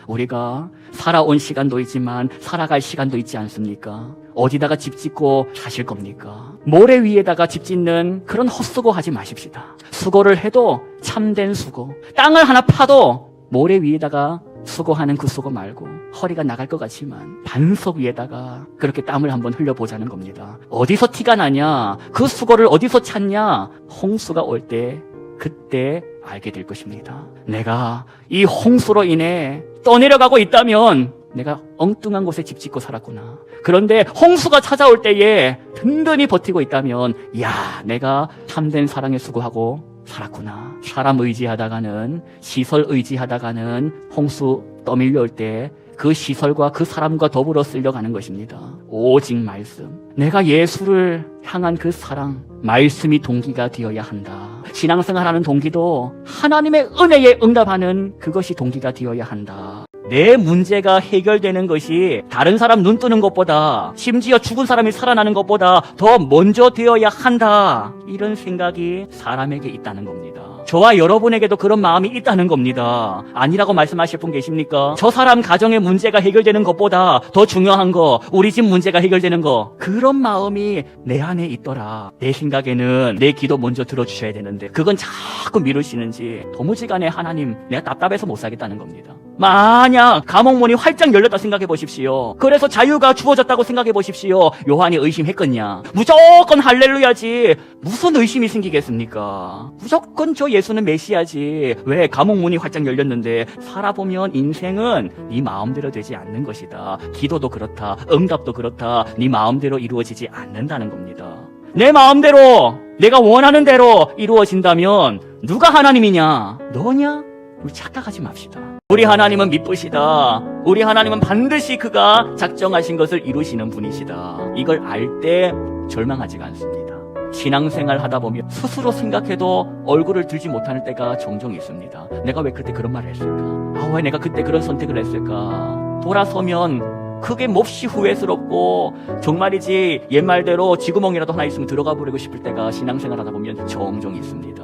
우리가 살아온 시간도 있지만 살아갈 시간도 있지 않습니까? 어디다가 집 짓고 사실 겁니까? 모래 위에다가 집 짓는 그런 헛수고 하지 마십시다. 수고를 해도 참된 수고. 땅을 하나 파도 모래 위에다가 수고하는 그 수고 말고 허리가 나갈 것 같지만 반석 위에다가 그렇게 땀을 한번 흘려보자는 겁니다. 어디서 티가 나냐? 그 수고를 어디서 찾냐? 홍수가 올 때 그때 알게 될 것입니다. 내가 이 홍수로 인해 떠내려가고 있다면 내가 엉뚱한 곳에 집 짓고 살았구나. 그런데 홍수가 찾아올 때에 든든히 버티고 있다면 야, 내가 참된 사랑에 수고하고 살았구나. 사람 의지하다가는, 시설 의지하다가는 홍수 떠밀려올 때 그 시설과 그 사람과 더불어 쓸려가는 것입니다. 오직 말씀. 내가 예수를 향한 그 사랑, 말씀이 동기가 되어야 한다. 신앙생활하는 동기도 하나님의 은혜에 응답하는 그것이 동기가 되어야 한다. 내 문제가 해결되는 것이 다른 사람 눈 뜨는 것보다, 심지어 죽은 사람이 살아나는 것보다 더 먼저 되어야 한다. 이런 생각이 사람에게 있다는 겁니다. 저와 여러분에게도 그런 마음이 있다는 겁니다. 아니라고 말씀하실 분 계십니까? 저 사람 가정의 문제가 해결되는 것보다 더 중요한 거, 우리 집 문제가 해결되는 거, 그런 마음이 내 안에 있더라. 내 생각에는 내 기도 먼저 들어주셔야 되는데 그건 자꾸 미루시는지 도무지간에 하나님 내가 답답해서 못 살겠다는 겁니다. 만약 감옥문이 활짝 열렸다 생각해 보십시오. 그래서 자유가 주어졌다고 생각해 보십시오. 요한이 의심했겠냐? 무조건 할렐루야지. 무슨 의심이 생기겠습니까? 무조건 저 예수는 메시아지. 왜? 감옥문이 활짝 열렸는데. 살아보면 인생은 네 마음대로 되지 않는 것이다. 기도도 그렇다. 응답도 그렇다. 네 마음대로 이루어지지 않는다는 겁니다. 내 마음대로, 내가 원하는 대로 이루어진다면 누가 하나님이냐? 너냐? 우리 착각하지 맙시다. 우리 하나님은 미쁘시다. 우리 하나님은 반드시 그가 작정하신 것을 이루시는 분이시다. 이걸 알 때 절망하지가 않습니다. 신앙생활 하다 보면 스스로 생각해도 얼굴을 들지 못하는 때가 종종 있습니다. 내가 왜 그때 그런 말을 했을까? 왜 내가 그때 그런 선택을 했을까? 돌아서면 그게 몹시 후회스럽고 정말이지 옛말대로 쥐구멍이라도 하나 있으면 들어가 버리고 싶을 때가 신앙생활 하다 보면 종종 있습니다.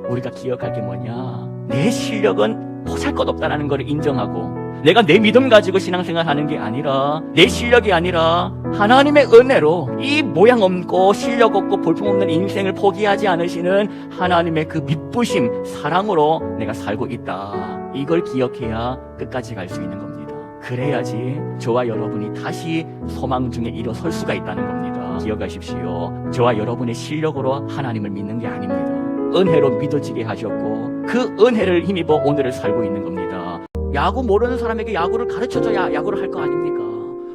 우리가 기억할 게 뭐냐? 내 실력은 보잘것없다는 걸 인정하고 내가 내 믿음 가지고 신앙생활 하는 게 아니라 내 실력이 아니라 하나님의 은혜로 이 모양 없고 실력 없고 볼품없는 인생을 포기하지 않으시는 하나님의 그 미쁘심, 사랑으로 내가 살고 있다. 이걸 기억해야 끝까지 갈 수 있는 겁니다. 그래야지 저와 여러분이 다시 소망 중에 일어설 수가 있다는 겁니다. 기억하십시오. 저와 여러분의 실력으로 하나님을 믿는 게 아닙니다. 은혜로 믿어지게 하셨고 그 은혜를 힘입어 오늘을 살고 있는 겁니다. 야구 모르는 사람에게 야구를 가르쳐줘야 야구를 할 거 아닙니까?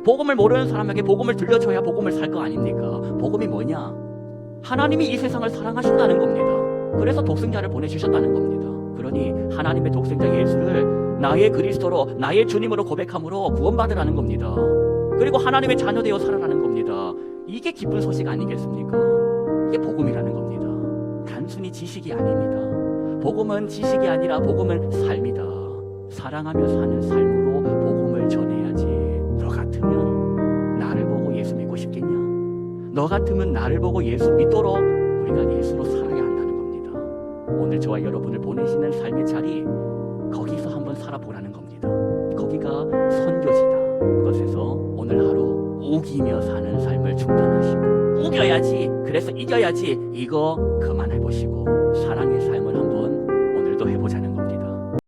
복음을 모르는 사람에게 복음을 들려줘야 복음을 살 거 아닙니까? 복음이 뭐냐? 하나님이 이 세상을 사랑하신다는 겁니다. 그래서 독생자를 보내주셨다는 겁니다. 그러니 하나님의 독생자 예수를 나의 그리스도로, 나의 주님으로 고백함으로 구원받으라는 겁니다. 그리고 하나님의 자녀 되어 살아라는 겁니다. 이게 기쁜 소식 아니겠습니까? 이게 복음이라는 겁니다. 단순히 지식이 아닙니다. 복음은 지식이 아니라 복음은 삶이다. 사랑하며 사는 삶으로 복음을 전해야지. 너 같으면 나를 보고 예수 믿고 싶겠냐? 너 같으면 나를 보고 예수 믿도록 우리가 예수로 살아야 한다는 겁니다. 오늘 저와 여러분을 보내시는 삶의 자리, 거기서 한번 살아보라는 겁니다. 거기가 선교지다. 그것에서 오늘 하루 우기며 사는 삶을 중단하시고 우겨야지, 그래서 이겨야지, 이거 그만해보시고 사랑의 삶